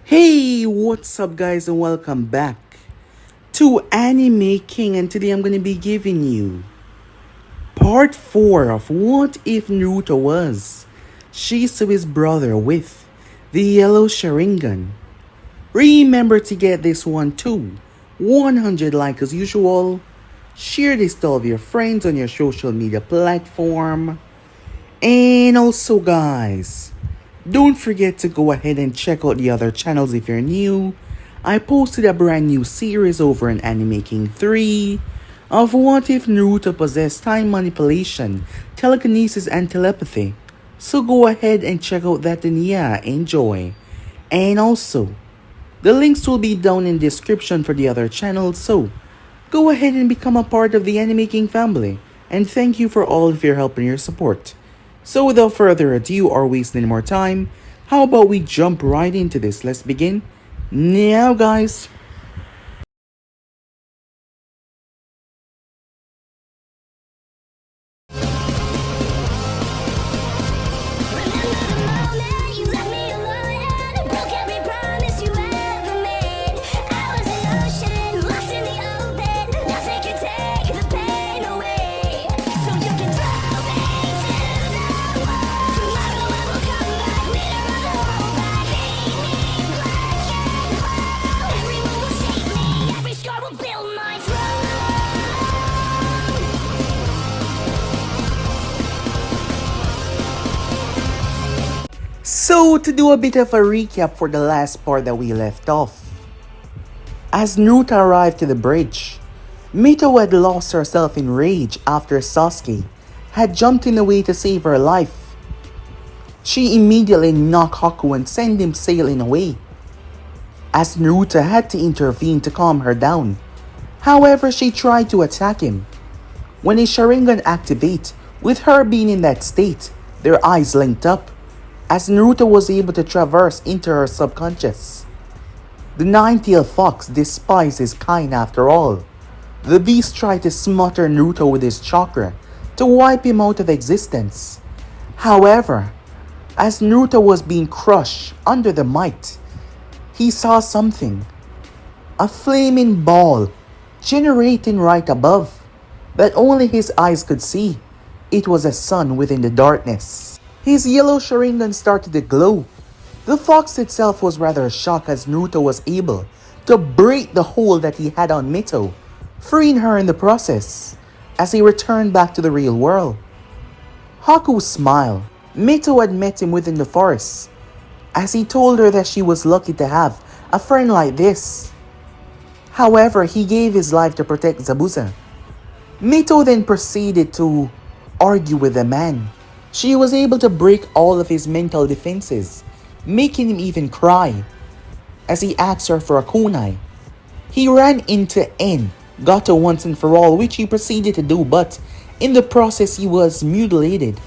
Hey, what's up guys and welcome back to Anime King, and today I'm gonna be giving you part 4 of What If Naruto Was Shisui's brother with the yellow Sharingan. Remember to get this one too 100 likes as usual. Share this to all of your friends on your social media platform. And also guys, don't forget to go ahead and check out the other channels if you're new. I posted a brand new series over on Anime King 3 of What If Naruto Possessed Time Manipulation, Telekinesis and Telepathy. So go ahead and check out that and yeah, enjoy. And also, the links will be down in the description for the other channels, so go ahead and become a part of the Anime King family. And thank you for all of your help and your support. So without further ado or wasting any more time, how about we jump right into this? Let's begin now, guys. So, to do a bit of a recap for the last part that we left off. As Naruto arrived to the bridge, Mito had lost herself in rage after Sasuke had jumped in the way to save her life. She immediately knocked Haku and sent him sailing away, as Naruto had to intervene to calm her down. However, she tried to attack him. When his Sharingan activated, with her being in that state, their eyes linked up, as Naruto was able to traverse into her subconscious. The nine-tailed fox despised his kind after all. The beast tried to smother Naruto with his chakra to wipe him out of existence. However, as Naruto was being crushed under the might, he saw something. A flaming ball generating right above that only his eyes could see. It was a sun within the darkness. His yellow Sharingan started to glow. The fox itself was rather shocked as Naruto was able to break the hold that he had on Mito, freeing her in the process as he returned back to the real world. Haku smiled. Mito had met him within the forest, as he told her that she was lucky to have a friend like this. However, he gave his life to protect Zabuza. Mito then proceeded to argue with the man. She was able to break all of his mental defenses, making him even cry, as he asked her for a kunai. He ran into N, got her once and for all, which he proceeded to do, but in the process he was mutilated.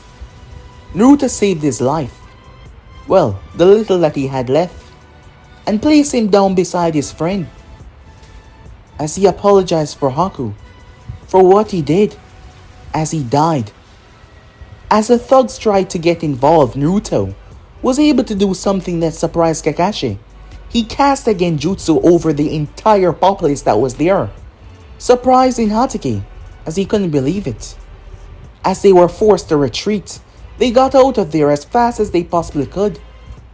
Naruto saved his life, well, the little that he had left, and placed him down beside his friend, as he apologized for Haku, for what he did, as he died. As the thugs tried to get involved, Naruto was able to do something that surprised Kakashi. He cast a genjutsu over the entire populace that was there, surprising Hatake, as he couldn't believe it. As they were forced to retreat, they got out of there as fast as they possibly could,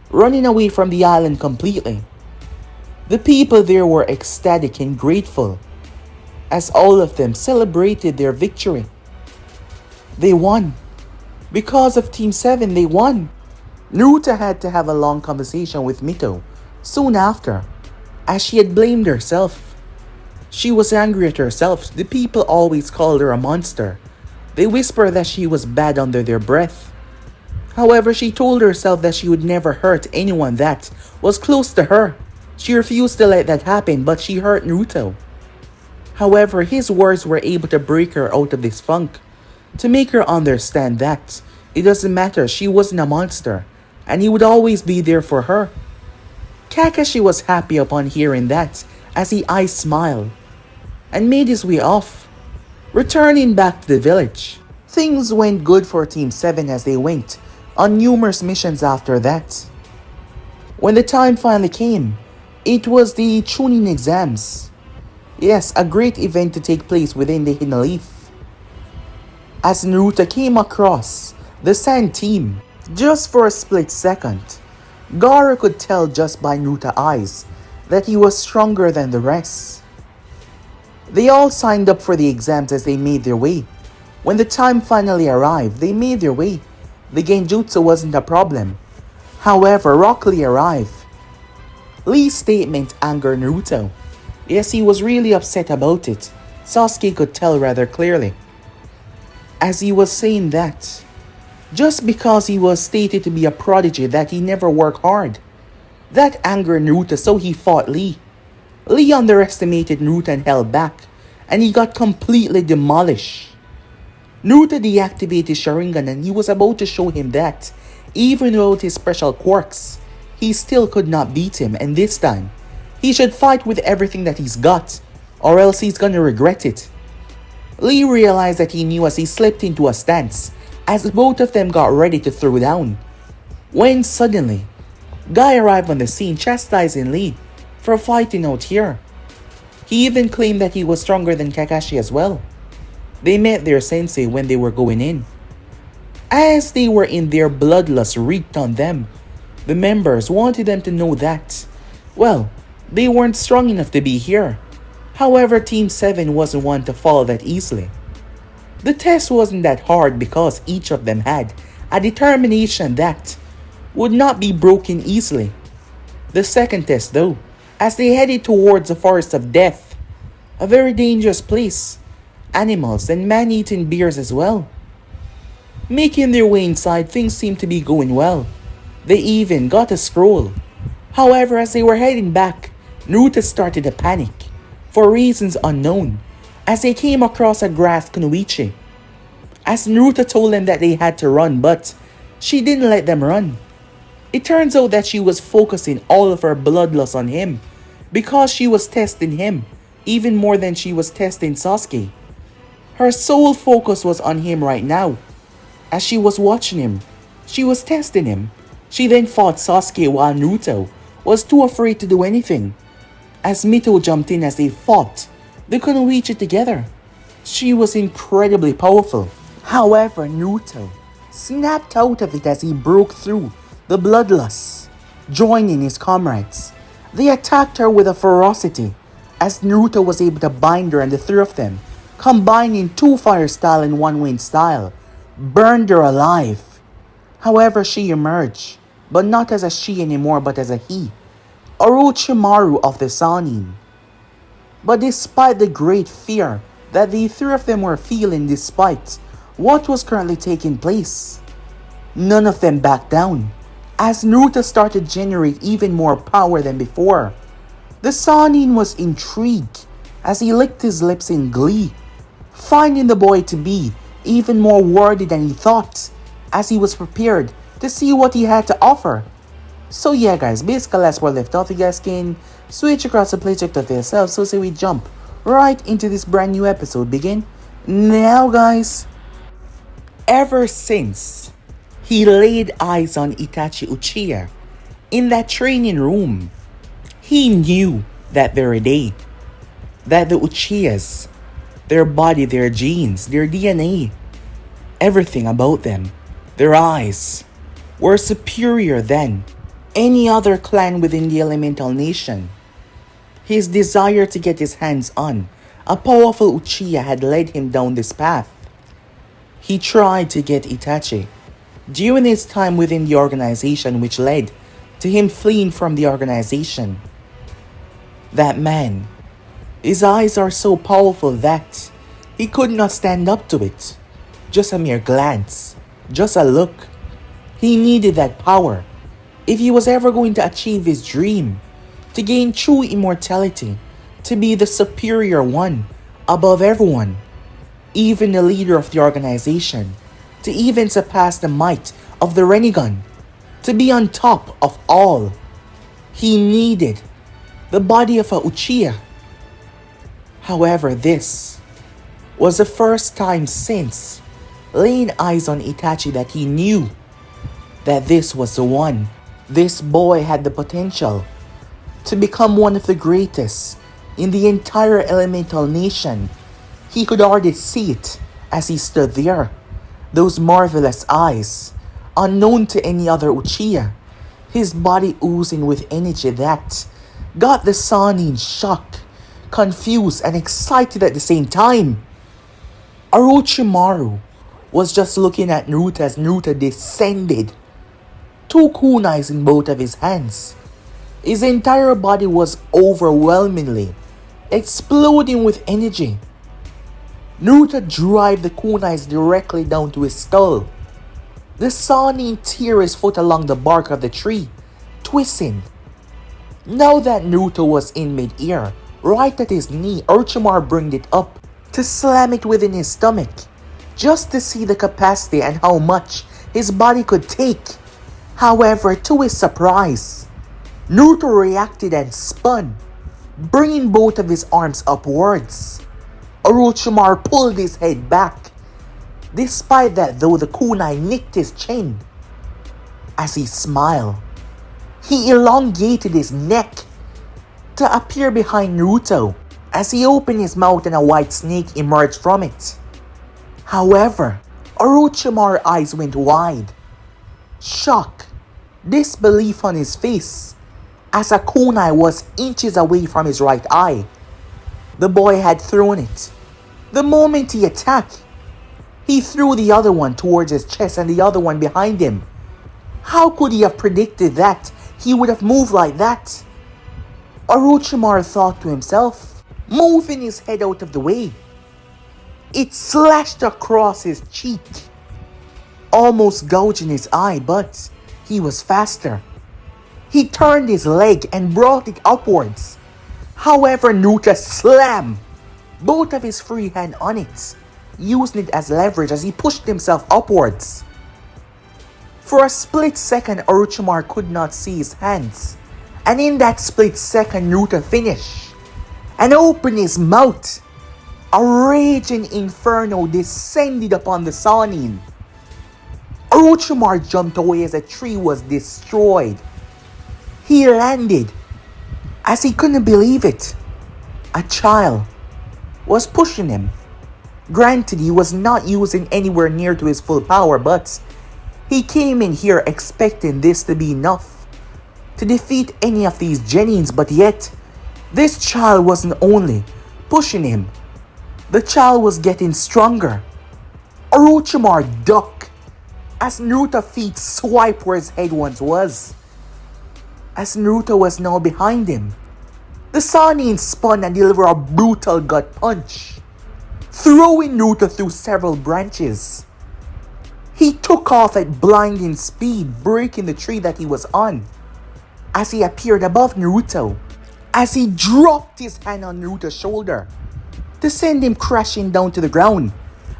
running away from the island completely. The people there were ecstatic and grateful, as all of them celebrated their victory. They won. Because of Team 7, they won. Naruto had to have a long conversation with Mito soon after, as she had blamed herself. She was angry at herself. The people always called her a monster. They whispered that she was bad under their breath. However, she told herself that she would never hurt anyone that was close to her. She refused to let that happen, but she hurt Naruto. However, his words were able to break her out of this funk, to make her understand that it doesn't matter, she wasn't a monster, and he would always be there for her. Kakashi was happy upon hearing that, as he eyes smiled, and made his way off, returning back to the village. Things went good for Team 7 as they went on numerous missions after that. When the time finally came, it was the Chuunin exams. Yes, a great event to take place within the Hidden Leaf. As Naruto came across the Sand team, just for a split second, Gaara could tell just by Naruto's eyes that he was stronger than the rest. They all signed up for the exams as they made their way. When the time finally arrived, they made their way. The genjutsu wasn't a problem. However, Rock Lee arrived. Lee's statement angered Naruto. Yes, he was really upset about it. Sasuke could tell rather clearly. As he was saying that, just because he was stated to be a prodigy that he never worked hard. That angered Naruto, so he fought Lee. Lee underestimated Naruto and held back, and he got completely demolished. Naruto deactivated Sharingan and he was about to show him that, even without his special quirks, he still could not beat him, and this time, he should fight with everything that he's got, or else he's gonna regret it. Lee realized that he knew as he slipped into a stance, as both of them got ready to throw down. When suddenly, Guy arrived on the scene chastising Lee for fighting out here. He even claimed that he was stronger than Kakashi as well. They met their sensei when they were going in. As they were in, their bloodlust wreaked on them. The members wanted them to know that, well, they weren't strong enough to be here. However, Team 7 wasn't one to fall that easily. The test wasn't that hard because each of them had a determination that would not be broken easily. The second test though, as they headed towards the Forest of Death, a very dangerous place, animals and man-eating bears as well. Making their way inside, things seemed to be going well. They even got a scroll. However, as they were heading back, Naruto started to panic, for reasons unknown, as they came across a grass kunoichi. As Naruto told them that they had to run, but she didn't let them run. It turns out that she was focusing all of her bloodlust on him, because she was testing him, even more than she was testing Sasuke. Her sole focus was on him right now. As she was watching him, she was testing him. She then fought Sasuke while Naruto was too afraid to do anything. As Mito jumped in as they fought, they couldn't reach it together. She was incredibly powerful. However, Naruto snapped out of it as he broke through the bloodlust, joining his comrades. They attacked her with a ferocity, as Naruto was able to bind her, and the three of them, combining two fire style and one wind style, burned her alive. However, she emerged, but not as a she anymore but as a he, Orochimaru of the Chuunin. But despite the great fear that the three of them were feeling despite what was currently taking place, none of them backed down, as Naruto started to generate even more power than before. The Chuunin was intrigued as he licked his lips in glee, finding the boy to be even more worthy than he thought, as he was prepared to see what he had to offer. So yeah guys, basically that's where I left off. You guys can switch across the play, check that for yourself. So say we jump right into this brand new episode. Begin now guys. Ever since he laid eyes on Itachi Uchiha in that training room, he knew that very day that the Uchihas, their body, their genes, their DNA, everything about them, their eyes, were superior than any other clan within the elemental nation. His desire to get his hands on a powerful Uchiha had led him down this path. He tried to get Itachi during his time within the organization, which led to him fleeing from the organization. That man, his eyes are so powerful that he could not stand up to it. Just a mere glance, just a look. He needed that power if he was ever going to achieve his dream, to gain true immortality, to be the superior one above everyone, even the leader of the organization, to even surpass the might of the Rinnegan, to be on top of all. He needed the body of a Uchiha. However, this was the first time since laying eyes on Itachi that he knew that this was the one. This boy had the potential to become one of the greatest in the entire elemental nation. He could already see it as he stood there. Those marvelous eyes, unknown to any other Uchiha, his body oozing with energy that got the Sannin shocked, confused, and excited at the same time. Orochimaru was just looking at Naruto as Naruto descended, two kunais in both of his hands. His entire body was overwhelmingly exploding with energy. Naruto drive the kunais directly down to his skull. The Sannin tear his foot along the bark of the tree, twisting. Now that Naruto was in mid-air, right at his knee, Orochimaru brought it up to slam it within his stomach, just to see the capacity and how much his body could take. However, to his surprise, Naruto reacted and spun, bringing both of his arms upwards. Orochimaru pulled his head back. Despite that though, the kunai nicked his chin. As he smiled, he elongated his neck to appear behind Naruto as he opened his mouth and a white snake emerged from it. However, Orochimaru's eyes went wide. Shock, disbelief on his face as a kunai was inches away from his right eye. The boy had thrown it. The moment he attacked, he threw the other one towards his chest and the other one behind him. How could he have predicted that he would have moved like that? Orochimaru thought to himself, moving his head out of the way. It slashed across his cheek, almost gouging his eye, but he was faster. He turned his leg and brought it upwards. However, Naruto slammed both of his free hand on it, using it as leverage as he pushed himself upwards. For a split second, Orochimaru could not see his hands, and in that split second, Naruto finished and opened his mouth. A raging inferno descended upon the Sannin. Orochimaru jumped away as a tree was destroyed. He landed as he couldn't believe it. A child was pushing him. Granted, he was not using anywhere near to his full power, but he came in here expecting this to be enough to defeat any of these genins, but yet, this child wasn't only pushing him, the child was getting stronger. Orochimaru ducked as Naruto's feet swiped where his head once was. As Naruto was now behind him, the Sannin spun and delivered a brutal gut punch, throwing Naruto through several branches. He took off at blinding speed, breaking the tree that he was on, as he appeared above Naruto, as he dropped his hand on Naruto's shoulder to send him crashing down to the ground.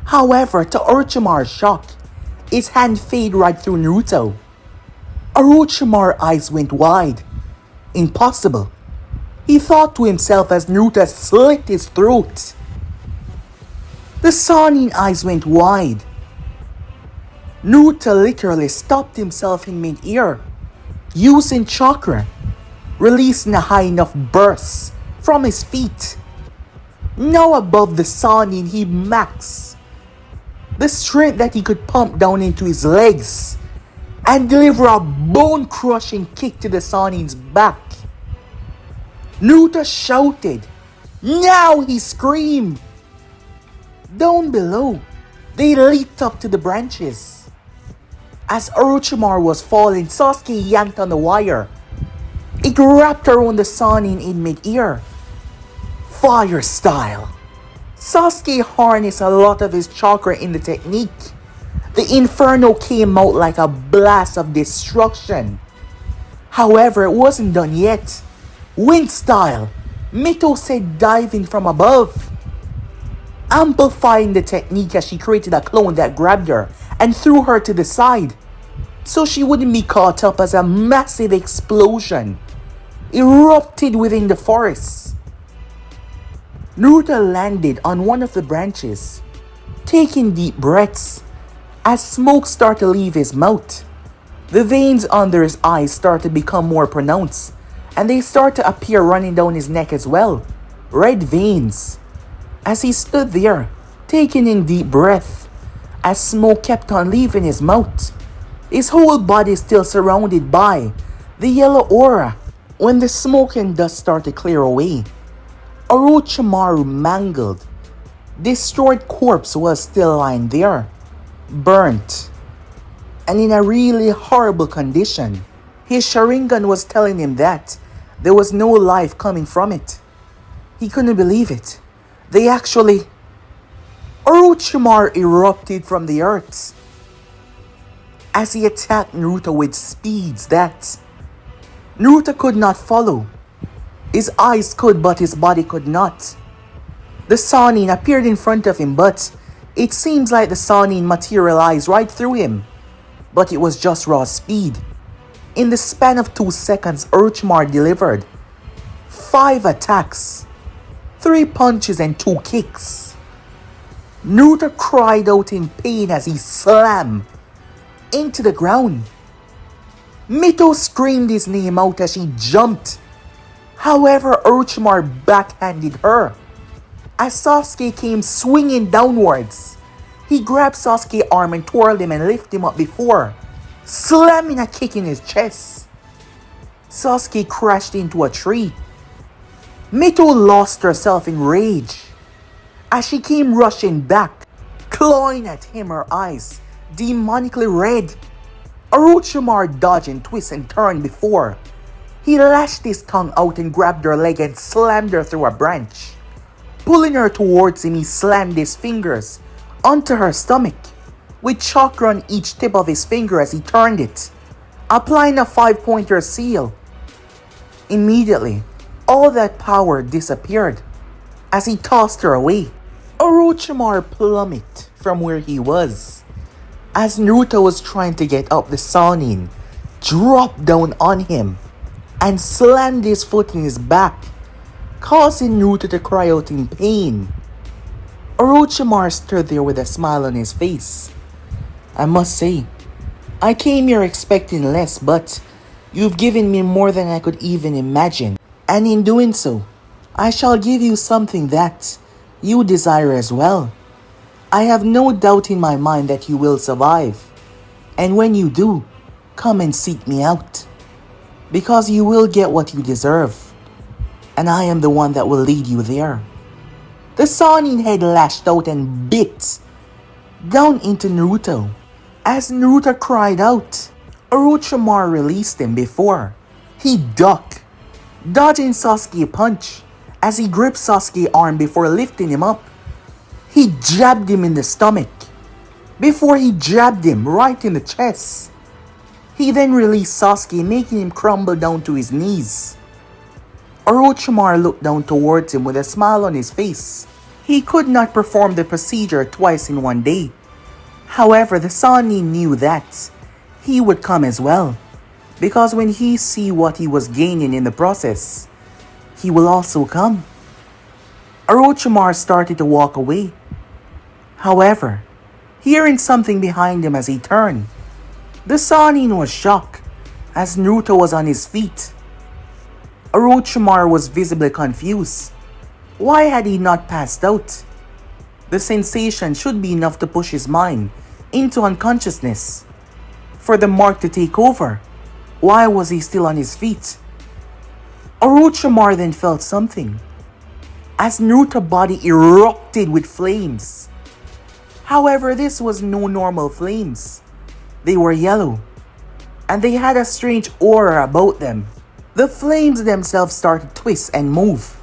However, to Orochimaru's shock, his hand faded right through Naruto. Orochimaru's eyes went wide. Impossible, he thought to himself as Naruto slit his throat. The Sannin eyes went wide. Naruto literally stopped himself in mid-air, using chakra, releasing a high enough burst from his feet. Now above the Sannin, he maxed the strength that he could pump down into his legs and deliver a bone-crushing kick to the Sannin's back. Naruto shouted. Now he screamed. Down below, they leaped up to the branches. As Orochimaru was falling, Sasuke yanked on the wire. It wrapped around the Sannin in mid-air. Fire style. Sasuke harnessed a lot of his chakra in the technique. The inferno came out like a blast of destruction. However, it wasn't done yet. Wind style. Mito said diving from above, amplifying the technique as she created a clone that grabbed her and threw her to the side, so she wouldn't be caught up as a massive explosion erupted within the forest. Naruto landed on one of the branches, taking deep breaths as smoke started to leave his mouth. The veins under his eyes start to become more pronounced, and they start to appear running down his neck as well. Red veins. As he stood there, taking in deep breath, as smoke kept on leaving his mouth, his whole body still surrounded by the yellow aura. When the smoke and dust started to clear away, Orochimaru mangled, destroyed corpse was still lying there, burnt, and in a really horrible condition. His Sharingan was telling him that there was no life coming from it. He couldn't believe it. Orochimaru erupted from the earth as he attacked Naruto with speeds that Naruto could not follow. His eyes could, but his body could not. The Chuunin appeared in front of him, but it seems like the Chuunin materialized right through him. But it was just raw speed. In the span of 2 seconds, Orochimaru delivered 5 attacks, 3 punches and 2 kicks. Naruto cried out in pain as he slammed into the ground. Mito screamed his name out as she jumped. However, Orochimaru backhanded her. As Sasuke came swinging downwards, he grabbed Sasuke's arm and twirled him and lifted him up before slamming a kick in his chest. Sasuke crashed into a tree. Mito lost herself in rage as she came rushing back, clawing at him, her eyes demonically red. Orochimaru dodged and twisted and turned before he lashed his tongue out and grabbed her leg and slammed her through a branch. Pulling her towards him, he slammed his fingers onto her stomach, with chakra on each tip of his finger as he turned it, applying a 5-pointer seal. Immediately, all that power disappeared as he tossed her away. Orochimaru plummeted from where he was. As Naruto was trying to get up, the Chuunin dropped down on him and slammed his foot in his back, causing Naruto to cry out in pain. Orochimaru stood there with a smile on his face. I must say, I came here expecting less, but you've given me more than I could even imagine. And in doing so, I shall give you something that you desire as well. I have no doubt in my mind that you will survive. And when you do, come and seek me out. Because you will get what you deserve. And I am the one that will lead you there. The Chuunin head lashed out and bit down into Naruto. As Naruto cried out, Orochimaru released him before he ducked, dodging Sasuke's punch as he gripped Sasuke's arm before lifting him up. He jabbed him in the stomach before he jabbed him right in the chest. He then released Sasuke, making him crumble down to his knees. Orochimaru looked down towards him with a smile on his face. He could not perform the procedure twice in one day. However, the Chuunin knew that he would come as well, because when he see what he was gaining in the process, he will also come. Orochimaru started to walk away. However, hearing something behind him as he turned, the Chuunin was shocked as Naruto was on his feet. Orochimaru was visibly confused. Why had he not passed out? The sensation should be enough to push his mind into unconsciousness. For the mark to take over, why was he still on his feet? Orochimaru then felt something, as Naruto's body erupted with flames. However, this was no normal flames. They were yellow, and they had a strange aura about them. The flames themselves started to twist and move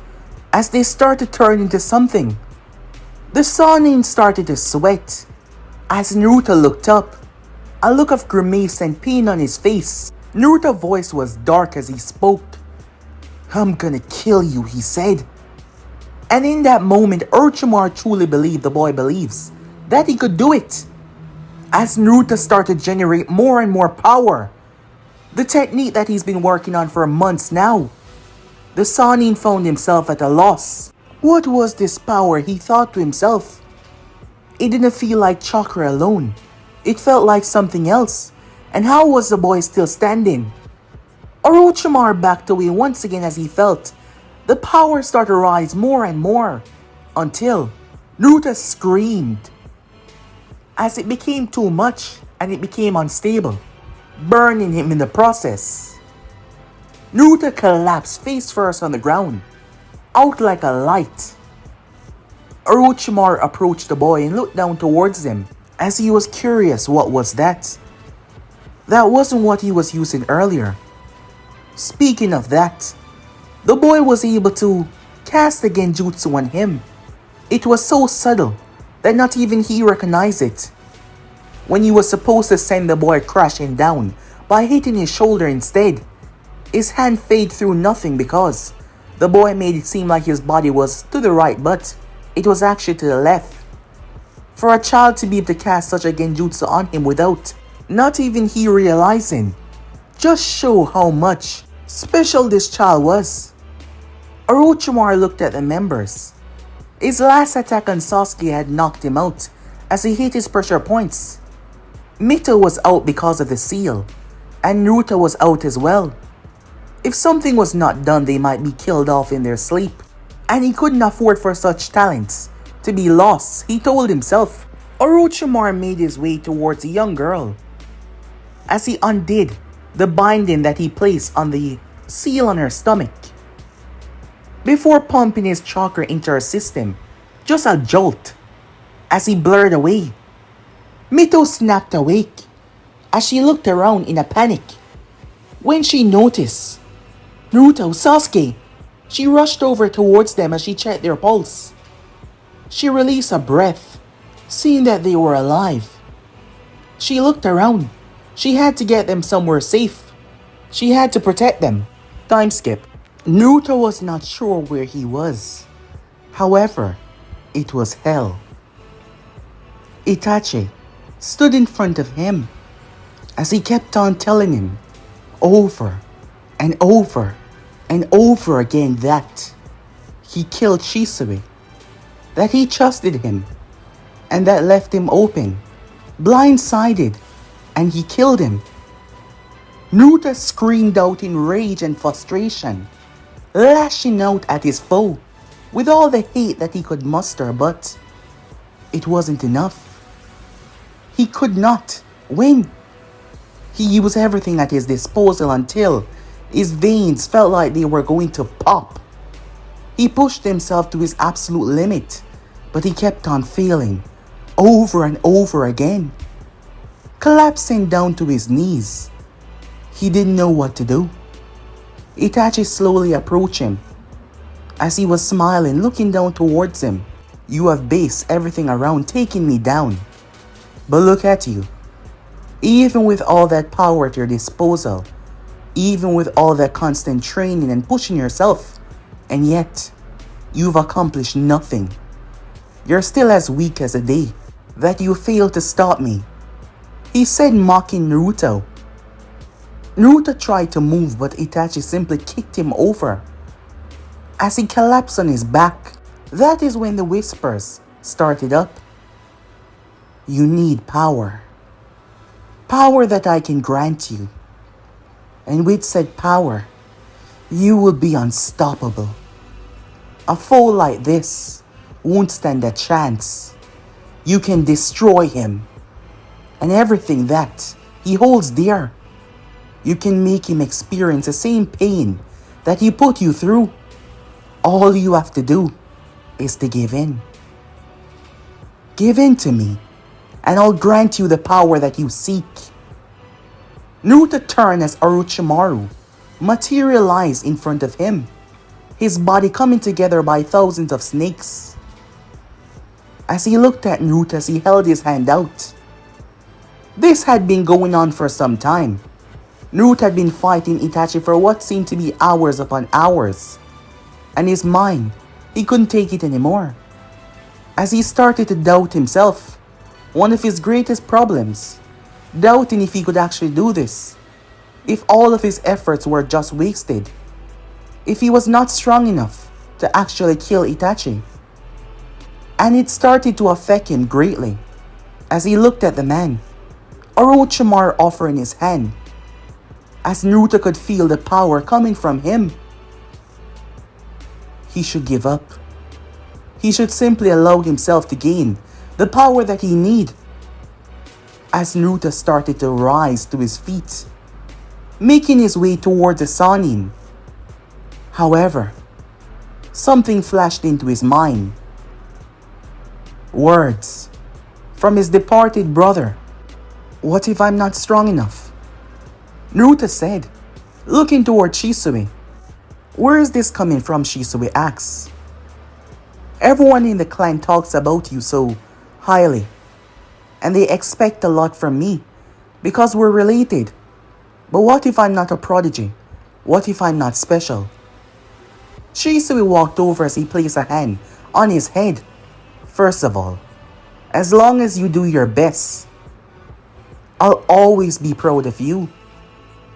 as they started to turn into something. The Chuunin started to sweat as Naruto looked up, a look of grimace and pain on his face. Naruto's voice was dark as he spoke. I'm gonna kill you, he said. And in that moment, Orochimaru truly believed the boy believes that he could do it. As Naruto started to generate more and more power, the technique that he's been working on for months now, the Chuunin found himself at a loss. What was this power, he thought to himself. It didn't feel like chakra alone. It felt like something else, And how was the boy still standing? Orochimaru backed away once again as he felt the power start to rise more and more, until Naruto screamed as it became too much and it became unstable, burning him in the process. Naruto collapsed face first on the ground, out like a light. Orochimaru approached the boy and looked down towards him as he was curious what was that. That wasn't what he was using earlier. Speaking of that, the boy was able to cast the genjutsu on him. It was so subtle that not even he recognized it. When he was supposed to send the boy crashing down by hitting his shoulder instead, his hand faded through nothing because the boy made it seem like his body was to the right, but it was actually to the left. For a child to be able to cast such a genjutsu on him without not even he realizing, just show how much special this child was. Orochimaru looked at the members. His last attack on Sasuke had knocked him out as he hit his pressure points. Mito was out because of the seal, and Naruto was out as well. If something was not done, they might be killed off in their sleep, and he couldn't afford for such talents to be lost, he told himself. Orochimaru made his way towards a young girl as he undid the binding that he placed on the seal on her stomach. Before pumping his chakra into her system, just a jolt, as he blurred away. Mito snapped awake as she looked around in a panic. When she noticed Naruto, Sasuke, she rushed over towards them as she checked their pulse. She released a breath, seeing that they were alive. She looked around. She had to get them somewhere safe. She had to protect them. Time skip. Naruto was not sure where he was. However, it was hell. Itachi stood in front of him as he kept on telling him over and over and over again that he killed Shisui, that he trusted him, and that left him open, blindsided, and he killed him. Naruto screamed out in rage and frustration, lashing out at his foe with all the hate that he could muster, but it wasn't enough. He could not win. He used everything at his disposal until his veins felt like they were going to pop. He pushed himself to his absolute limit, but he kept on failing over and over again, collapsing down to his knees. He didn't know what to do. Itachi slowly approached him as he was smiling, looking down towards him. You have based everything around taking me down. But look at you. Even with all that power at your disposal, even with all that constant training and pushing yourself, and yet you've accomplished nothing. You're still as weak as the day that you failed to stop me, he said, mocking Naruto. Naruto tried to move, but Itachi simply kicked him over as he collapsed on his back. That is when the whispers started up. You need power. Power that I can grant you. And with said power, you will be unstoppable. A foe like this won't stand a chance. You can destroy him and everything that he holds dear. You can make him experience the same pain that he put you through. All you have to do is to give in. Give in to me, and I'll grant you the power that you seek. Naruto turned as Orochimaru materialized in front of him, his body coming together by thousands of snakes. As he looked at Naruto as he held his hand out. This had been going on for some time. Naruto had been fighting Itachi for what seemed to be hours upon hours. And his mind, he couldn't take it anymore. As he started to doubt himself, one of his greatest problems, doubting if he could actually do this, if all of his efforts were just wasted, if he was not strong enough to actually kill Itachi. And it started to affect him greatly as he looked at the man. Orochimaru offering his hand, as Naruto could feel the power coming from him. He should give up. He should simply allow himself to gain the power that he needs. As Naruto started to rise to his feet, making his way towards the Chuunin. However, something flashed into his mind. Words from his departed brother. What if I'm not strong enough? Naruto said, looking toward Shisui. Where is this coming from? Shisui asks. Everyone in the clan talks about you so highly, and they expect a lot from me because we're related. But what if I'm not a prodigy? What if I'm not special? Shisui walked over as he placed a hand on his head. First of all, as long as you do your best, I'll always be proud of you.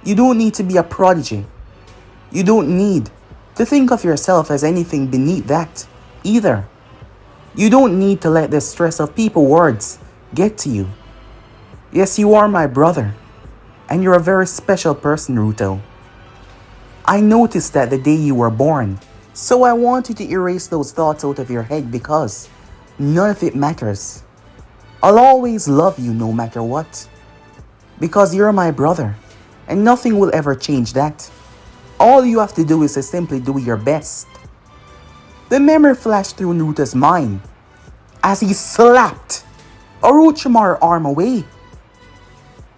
You don't need to be a prodigy. You don't need to think of yourself as anything beneath that either. You don't need to let the stress of people's words get to you. Yes, you are my brother, and you're a very special person, Naruto. I noticed that the day you were born, so I want you to erase those thoughts out of your head because none of it matters. I'll always love you no matter what, because you're my brother, and nothing will ever change that. All you have to do is to simply do your best. The memory flashed through Naruto's mind as he slapped Orochimaru's arm away.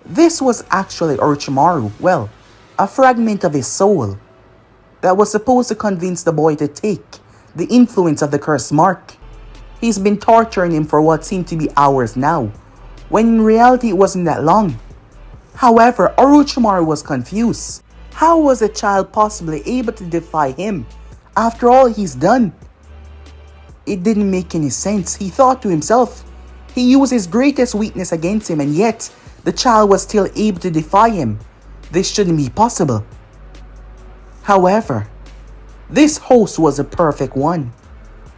This was actually Orochimaru, well, a fragment of his soul that was supposed to convince the boy to take the influence of the cursed mark. He's been torturing him for what seemed to be hours now, when in reality it wasn't that long. However, Orochimaru was confused. How was a child possibly able to defy him after all he's done? It didn't make any sense. He thought to himself, he used his greatest weakness against him and yet the child was still able to defy him. This shouldn't be possible. However, this host was a perfect one,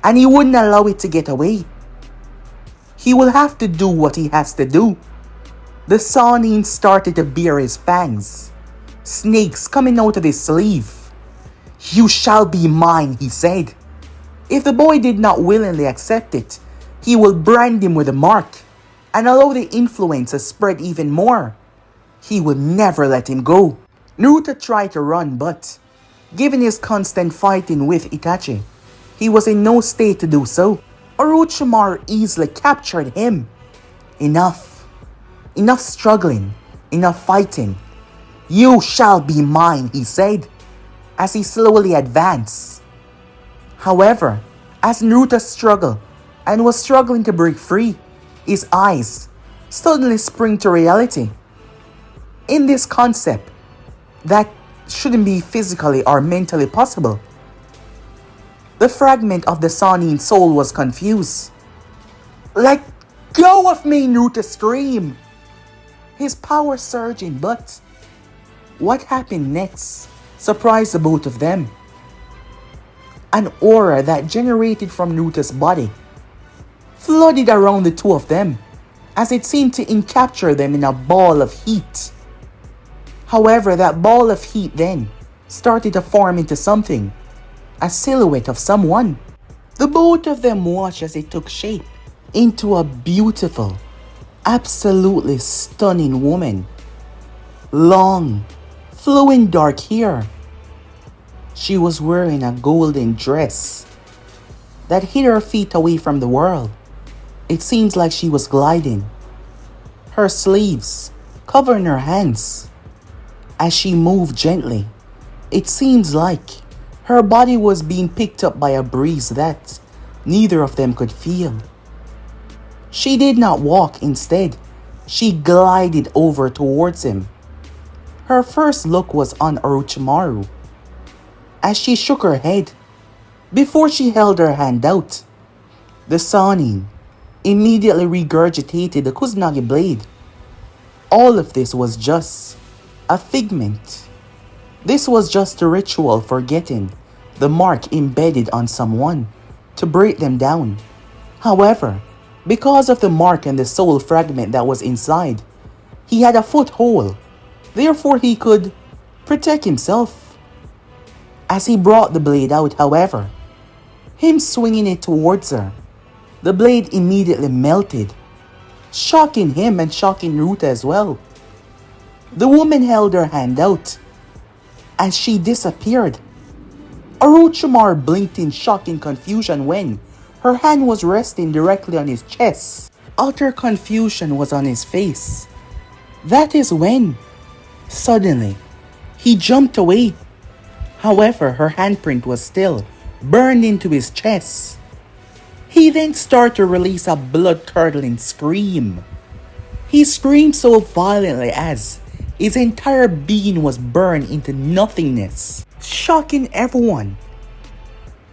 and he wouldn't allow it to get away. He will have to do what he has to do. The Chuunin started to bare his fangs, snakes coming out of his sleeve. You shall be mine, he said. If the boy did not willingly accept it, he will brand him with a mark and allow the influence to spread even more. He would never let him go. Naruto tried to run, but given his constant fighting with Itachi, he was in no state to do so. Orochimaru easily captured him. Enough. Enough struggling. Enough fighting. You shall be mine, he said, as he slowly advanced. However, as Naruto struggled and was struggling to break free, his eyes suddenly spring to reality. In this concept, that shouldn't be physically or mentally possible. The fragment of the Chuunin soul was confused. Let go of me, Naruto screamed. His power surging, but what happened next surprised the both of them. An aura that generated from Naruto's body flooded around the two of them as it seemed to encapture them in a ball of heat. However, that ball of heat then started to form into something, a silhouette of someone. The both of them watched as it took shape into a beautiful, absolutely stunning woman. Long, flowing dark hair. She was wearing a golden dress that hid her feet away from the world. It seems like she was gliding, her sleeves covering her hands. As she moved gently, it seems like her body was being picked up by a breeze that neither of them could feel. She did not walk, instead, she glided over towards him. Her first look was on Orochimaru. As she shook her head, before she held her hand out, the Chuunin immediately regurgitated the Kusanagi blade. All of this was just a figment. This was just a ritual for getting the mark embedded on someone to break them down. However, because of the mark and the soul fragment that was inside, He had a foothold, therefore he could protect himself. As he brought the blade out, however, him swinging it towards her, the blade immediately melted, shocking him and shocking Naruto as well. The woman held her hand out. As she disappeared, Orochimaru blinked in shocking confusion when her hand was resting directly on his chest. Utter confusion was on his face. That is when, suddenly, he jumped away. However, her handprint was still burned into his chest. He then started to release a blood-curdling scream. He screamed so violently as his entire being was burned into nothingness, shocking everyone.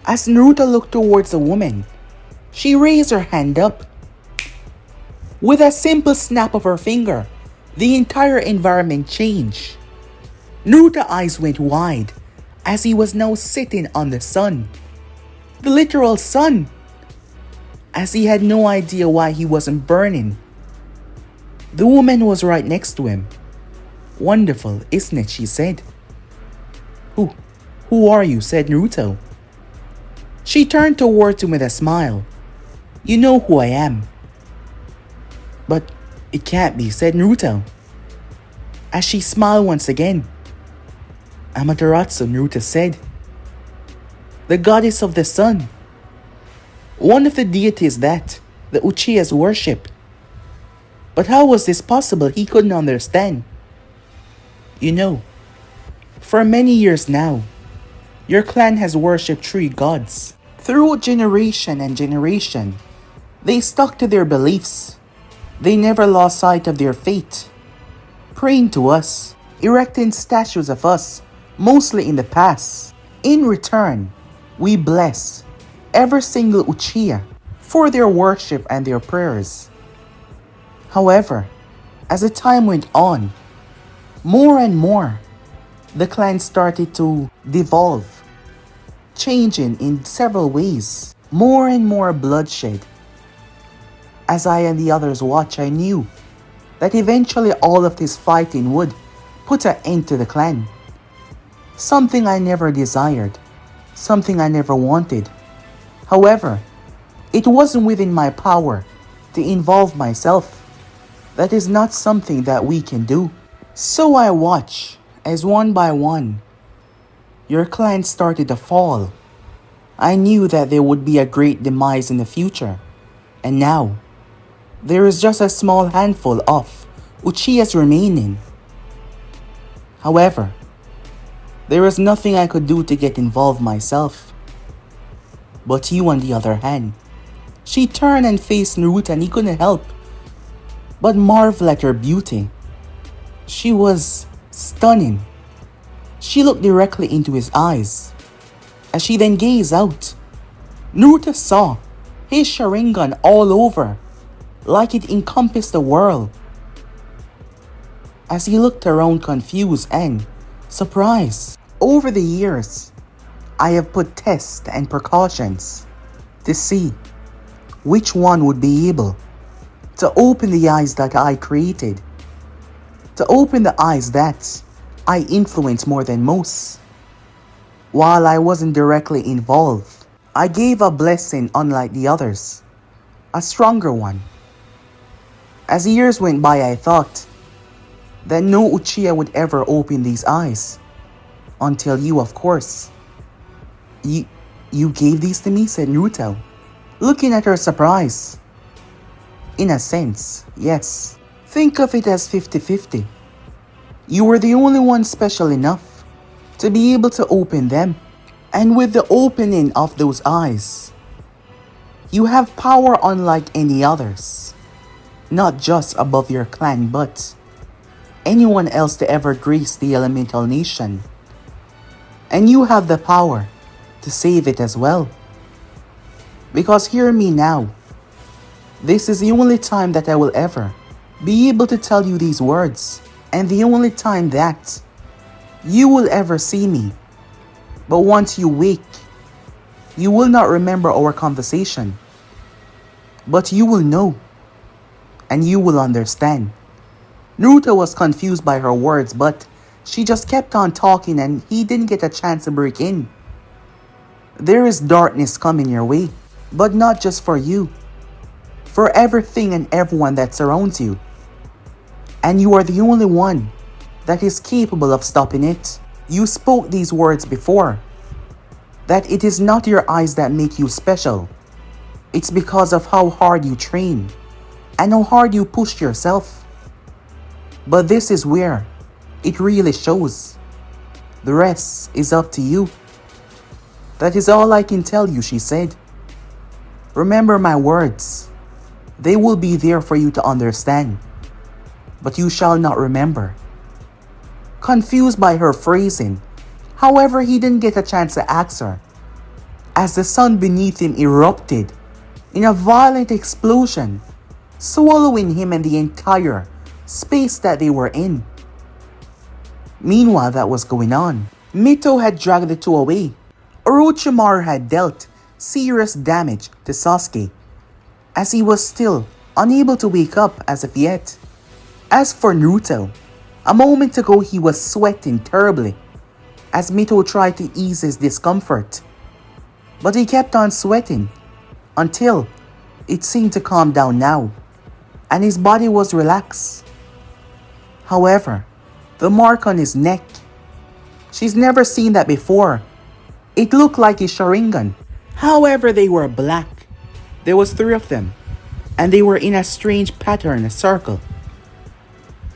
As Naruto looked towards the woman, she raised her hand up. With a simple snap of her finger, the entire environment changed. Naruto's eyes went wide as he was now sitting on the sun. The literal sun. As he had no idea why he wasn't burning. The woman was right next to him. "Wonderful, isn't it?" she said. Who are you?" said Naruto. She turned towards him with a smile. "You know who I am." "But it can't be," said Naruto. As she smiled once again. "Amaterasu," Naruto said. "The goddess of the sun. One of the deities that the Uchihas worshipped. But how was this possible? He couldn't understand. You know, for many years now, your clan has worshipped three gods. Through generation and generation, they stuck to their beliefs. They never lost sight of their fate, praying to us, erecting statues of us, mostly in the past. In return, we bless every single Uchiha for their worship and their prayers. However, as the time went on, more and more, the clan started to devolve, changing in several ways. More and more bloodshed. As I and the others watched, I knew that eventually all of this fighting would put an end to the clan. Something I never desired, something I never wanted. However, it wasn't within my power to involve myself. That is not something that we can do. So I watched as one by one, your clan started to fall. I knew that there would be a great demise in the future. And now, there is just a small handful of Uchihas remaining. However, there is nothing I could do to get involved myself. But you, on the other hand, she turned and faced Naruto and he couldn't help but marvel at her beauty. She was stunning. She looked directly into his eyes. As she then gazed out, Naruto saw his Sharingan all over, like it encompassed the world. As he looked around confused and surprised, over the years, I have put tests and precautions to see which one would be able to open the eyes that I created, to open the eyes that I influenced more than most. While I wasn't directly involved, I gave a blessing unlike the others, a stronger one. As years went by, I thought that no Uchiha would ever open these eyes. Until you, of course. You gave these to me, said Naruto, looking at her surprise. In a sense, yes. Think of it as 50-50. You were the only one special enough to be able to open them. And with the opening of those eyes, you have power unlike any others. Not just above your clan, but anyone else to ever grace the elemental nation. And you have the power to save it as well. Because hear me now. This is the only time that I will ever be able to tell you these words. And the only time that you will ever see me. But once you wake, you will not remember our conversation. But you will know. And you will understand. Naruto was confused by her words, but she just kept on talking and he didn't get a chance to break in. There is darkness coming your way, but not just for you. For everything and everyone that surrounds you. And you are the only one that is capable of stopping it. You spoke these words before. That it is not your eyes that make you special. It's because of how hard you train and how hard you pushed yourself. But this is where it really shows. The rest is up to you. That is all I can tell you, she said. Remember my words. They will be there for you to understand. But you shall not remember. Confused by her phrasing, however, he didn't get a chance to ask her. As the sun beneath him erupted in a violent explosion, swallowing him and the entire space that they were in. Meanwhile, that was going on. Mito had dragged the two away. Orochimaru had dealt serious damage to Sasuke, as he was still unable to wake up as of yet. As for Naruto, a moment ago he was sweating terribly, as Mito tried to ease his discomfort. But he kept on sweating, until it seemed to calm down now, and his body was relaxed. However, the mark on his neck, she's never seen that before. It looked like his Sharingan. However, they were black. There was 3 of them, and they were in a strange pattern, a circle.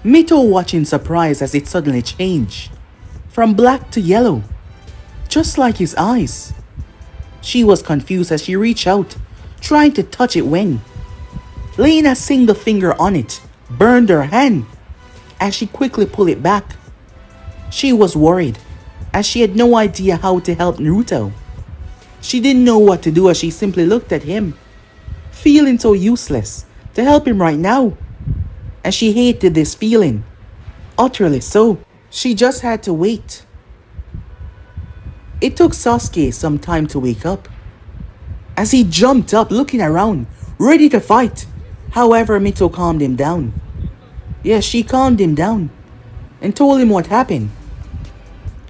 Mito watched in surprise as it suddenly changed, from black to yellow, just like his eyes. She was confused as she reached out, trying to touch it when, laying a single finger on it, burned her hand. As she quickly pulled it back, she was worried, as she had no idea how to help Naruto. She didn't know what to do as she simply looked at him, feeling so useless to help him right now. And she hated this feeling, utterly so. She just had to wait. It took Sasuke some time to wake up, as he jumped up looking around, ready to fight. However, Mito calmed him down. Yes, she calmed him down and told him what happened.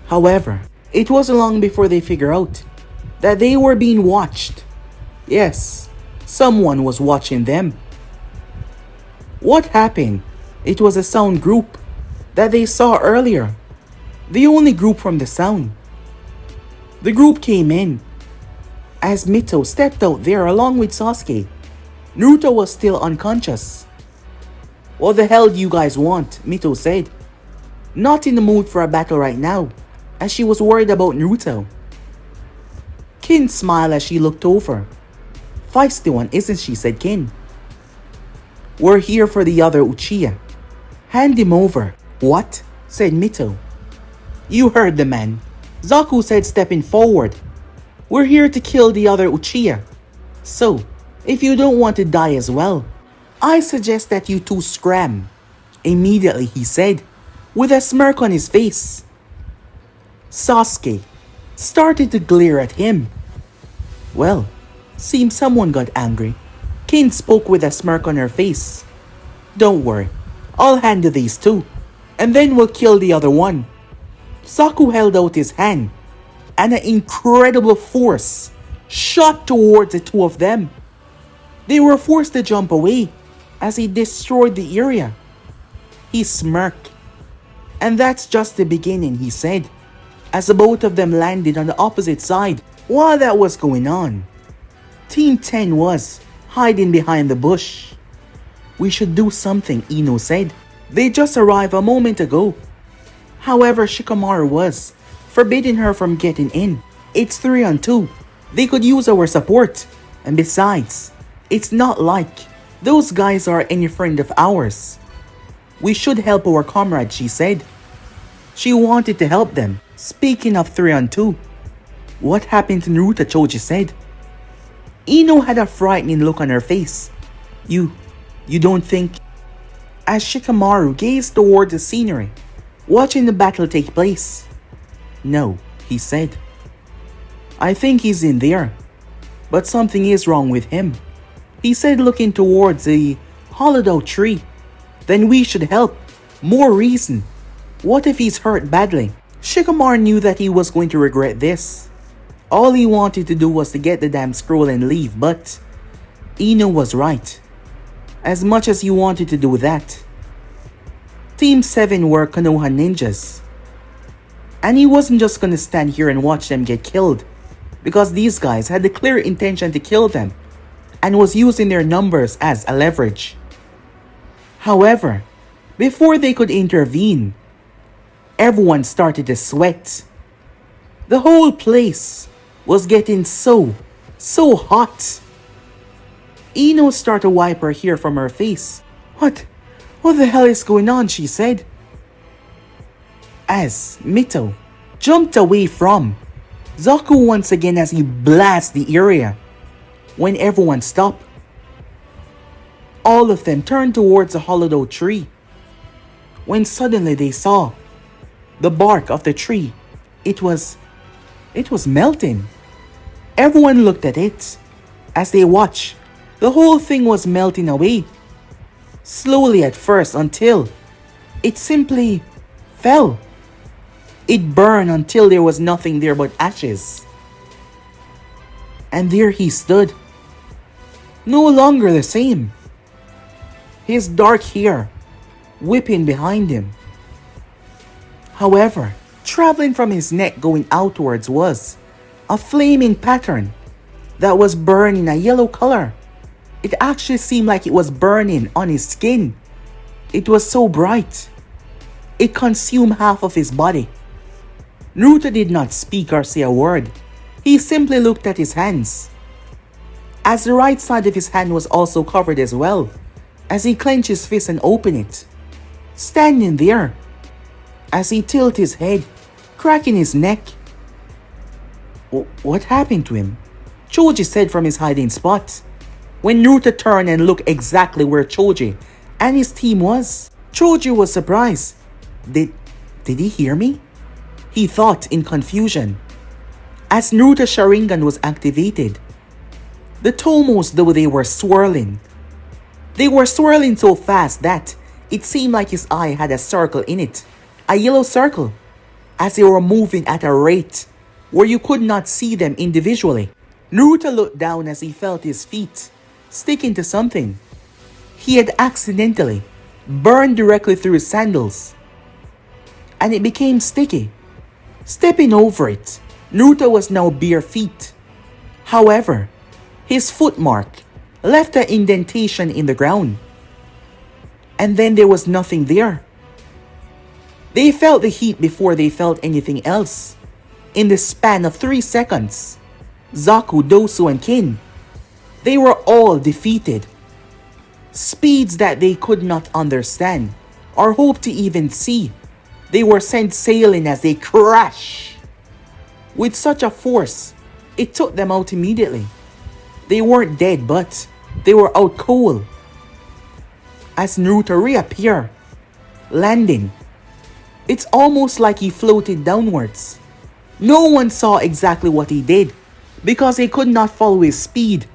However, it wasn't long before they figured out that they were being watched. Yes, someone was watching them. What happened? It was a sound group that they saw earlier. The only group from the sound. The group came in as Mito stepped out there along with Sasuke. Naruto was still unconscious. What the hell do you guys want? Mito said. Not in the mood for a battle right now, as she was worried about Naruto. Kin smiled as she looked over. Feisty one, isn't she? Said Kin. We're here for the other Uchiha. Hand him over. What? Said Mito. You heard the man. Zaku said, stepping forward. We're here to kill the other Uchiha. So, if you don't want to die as well, I suggest that you two scram. Immediately, he said, with a smirk on his face. Sasuke started to glare at him. Well, seems someone got angry. Kin spoke with a smirk on her face. Don't worry, I'll handle these two, and then we'll kill the other one. Zaku held out his hand, and an incredible force shot towards the two of them. They were forced to jump away as he destroyed the area. He smirked. And that's just the beginning, he said, as the both of them landed on the opposite side. While that was going on, Team 10 was hiding behind the bush. We should do something, Ino said. They just arrived a moment ago. However, Shikamaru was forbidding her from getting in. It's 3-on-2. They could use our support. And besides, it's not like those guys are any friend of ours. We should help our comrades, she said. She wanted to help them. Speaking of 3-on-2, what happened to Naruto? Choji said. Ino had a frightening look on her face. You don't think? As Shikamaru gazed toward the scenery, watching the battle take place. No, he said. I think he's in there, but something is wrong with him, he said, looking towards the hollowed out tree. Then we should help. More reason. What if he's hurt badly? Shikamaru knew that he was going to regret this. All he wanted to do was to get the damn scroll and leave, but Ino was right. As much as he wanted to do that, Team 7 were Konoha ninjas. And he wasn't just gonna stand here and watch them get killed, because these guys had the clear intention to kill them and was using their numbers as a leverage. However, before they could intervene, everyone started to sweat. The whole place was getting so hot. Ino started to wipe her hair from her face. What the hell is going on, she said. As Mito jumped away from Zaku once again as he blasts the area. When everyone stopped, all of them turned towards the hollowed out tree. When suddenly they saw the bark of the tree. It was melting. Everyone looked at it. As they watched, the whole thing was melting away. Slowly at first until it simply fell. It burned until there was nothing there but ashes. And there he stood. No longer the same. His dark hair whipping behind him. However, traveling from his neck going outwards was a flaming pattern that was burning a yellow color. It actually seemed like it was burning on his skin. It was so bright. It consumed half of his body. Naruto did not speak or say a word. He simply looked at his hands, as the right side of his hand was also covered as well, as he clenched his fist and opened it. Standing there, as he tilted his head, cracking his neck. What happened to him? Choji said from his hiding spot. When Naruto turned and looked exactly where Choji and his team was, Choji was surprised. Did he hear me? He thought in confusion. As Naruto's Sharingan was activated, the Tomos, though they were swirling. They were swirling so fast that it seemed like his eye had a circle in it. A yellow circle. As they were moving at a rate where you could not see them individually. Naruto looked down as he felt his feet sticking to something. He had accidentally burned directly through his sandals, and it became sticky. Stepping over it, Naruto was now bare feet. However, his footmark left an indentation in the ground. And then there was nothing there. They felt the heat before they felt anything else. In the span of 3 seconds, Zaku, Dosu, and Kin, they were all defeated. Speeds that they could not understand or hope to even see. They were sent sailing as they crashed. With such a force, it took them out immediately. They weren't dead, but they were out cold. As Naruto reappeared, landing, it's almost like he floated downwards. No one saw exactly what he did because they could not follow his speed.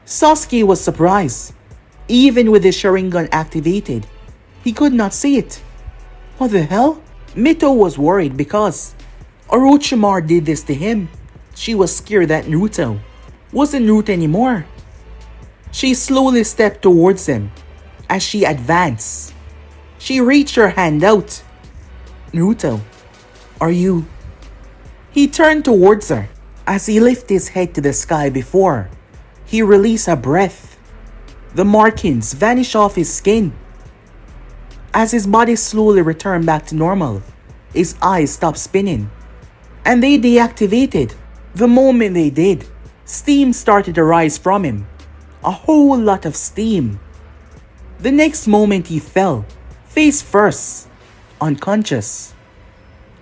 Sasuke was surprised. Even with his Sharingan activated, he could not see it. What the hell? Mito was worried because Orochimaru did this to him. She was scared that Naruto wasn't Naruto anymore. She slowly stepped towards him. As she advanced, she reached her hand out. Naruto, are you? He turned towards her. As he lifted his head to the sky before, he released a breath. The markings vanished off his skin. As his body slowly returned back to normal, his eyes stopped spinning, and they deactivated. The moment they did, steam started to rise from him. A whole lot of steam. The next moment he fell, face first, unconscious.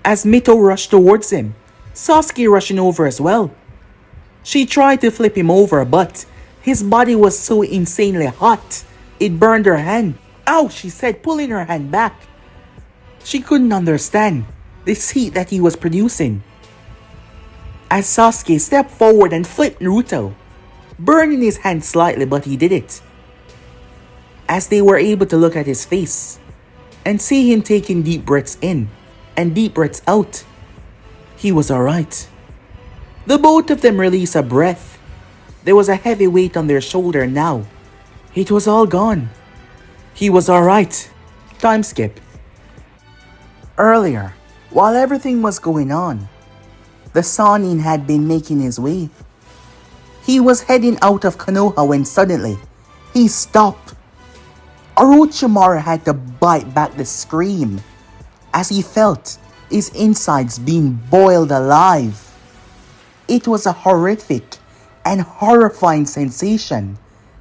As Mito rushed towards him, Sasuke rushing over as well. She tried to flip him over, but his body was so insanely hot, it burned her hand. Ow, she said, pulling her hand back. She couldn't understand this heat that he was producing. As Sasuke stepped forward and flipped Naruto, burning his hand slightly, but he did it. As they were able to look at his face, and see him taking deep breaths in and deep breaths out. He was alright. The both of them released a breath. There was a heavy weight on their shoulder now. It was all gone. He was alright. Time skip. Earlier, while everything was going on, the Chuunin had been making his way. He was heading out of Konoha when suddenly, he stopped. Orochimaru had to bite back the scream as he felt his insides being boiled alive. It was a horrific and horrifying sensation,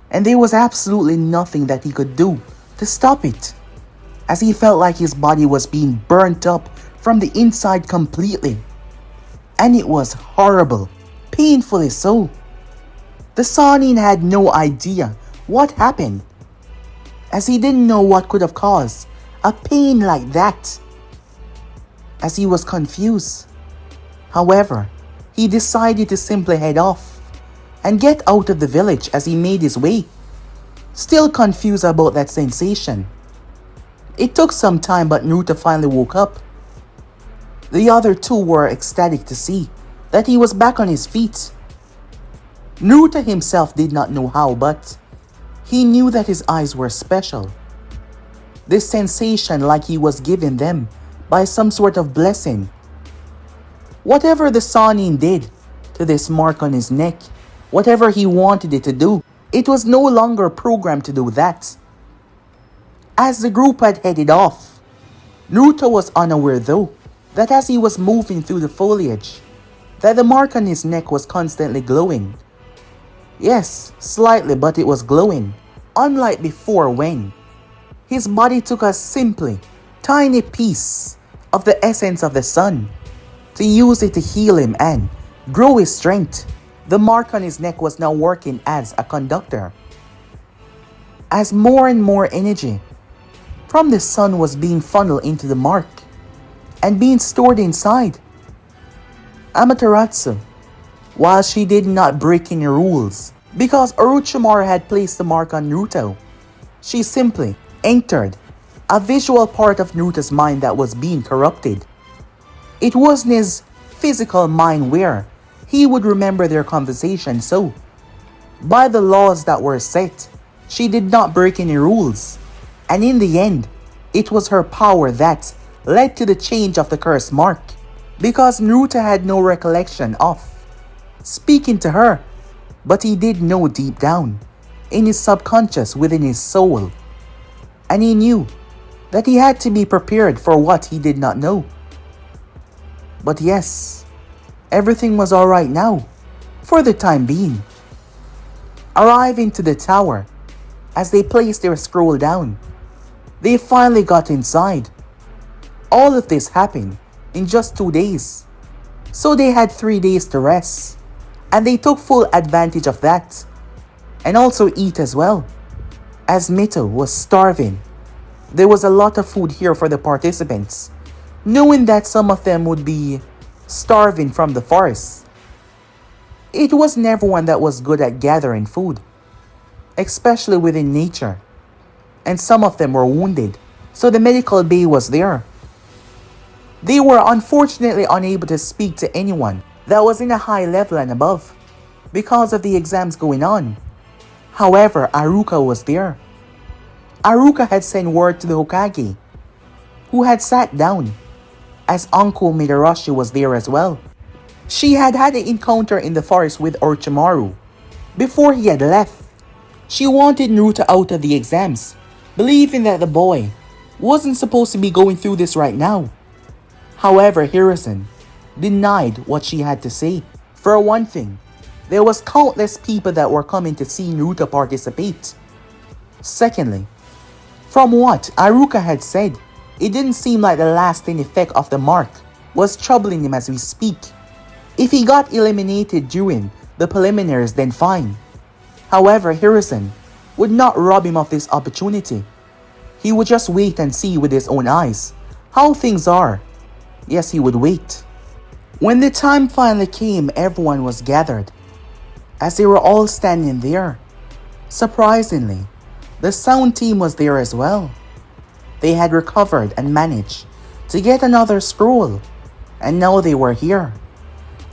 and there was absolutely nothing that he could do to stop it, as he felt like his body was being burnt up from the inside completely. And it was horrible, painfully so. The Chuunin had no idea what happened, as he didn't know what could have caused a pain like that, as he was confused. However, he decided to simply head off and get out of the village as he made his way, still confused about that sensation. It took some time, but Naruto finally woke up. The other two were ecstatic to see that he was back on his feet. Naruto himself did not know how, but he knew that his eyes were special. This sensation like he was given them by some sort of blessing. Whatever the Chuunin did to this mark on his neck, whatever he wanted it to do, it was no longer programmed to do that. As the group had headed off, Naruto was unaware though that as he was moving through the foliage, that the mark on his neck was constantly glowing. Yes, slightly, but it was glowing, unlike before when his body took a simply tiny piece of the essence of the sun to use it to heal him and grow his strength. The mark on his neck was now working as a conductor, as more and more energy from the sun was being funneled into the mark and being stored inside. Amaterasu, while she did not break any rules because Orochimaru had placed the mark on Naruto, she simply entered a visual part of Naruto's mind that was being corrupted. It wasn't his physical mind where he would remember their conversation, so by the laws that were set, she did not break any rules, and in the end, it was her power that led to the change of the curse mark, because Naruto had no recollection of speaking to her, but he did know deep down, in his subconscious within his soul, and he knew that he had to be prepared for what he did not know. But yes, everything was alright now, for the time being. Arriving to the tower, as they placed their scroll down, they finally got inside. All of this happened in just 2 days, so they had 3 days to rest, and they took full advantage of that, and also eat as well, as Mito was starving. There was a lot of food here for the participants, knowing that some of them would be starving from the forest. It wasn't everyone that was good at gathering food, especially within nature, and some of them were wounded, so the medical bay was there. They were unfortunately unable to speak to anyone that was in a high level and above because of the exams going on. However, Aruka was there. Aruka had sent word to the Hokage, who had sat down, as Uncle Midarashi was there as well. She had had an encounter in the forest with Orochimaru before he had left. She wanted Naruto out of the exams, believing that the boy wasn't supposed to be going through this right now. However, Hiruzen denied what she had to say. For one thing, there was countless people that were coming to see Naruto participate. Secondly, from what Aruka had said, it didn't seem like the lasting effect of the mark was troubling him as we speak. If he got eliminated during the preliminaries, then fine. However, Hiruzen would not rob him of this opportunity. He would just wait and see with his own eyes how things are. Yes, he would wait. When the time finally came, everyone was gathered, as they were all standing there. Surprisingly, the sound team was there as well. They had recovered and managed to get another scroll, and now they were here.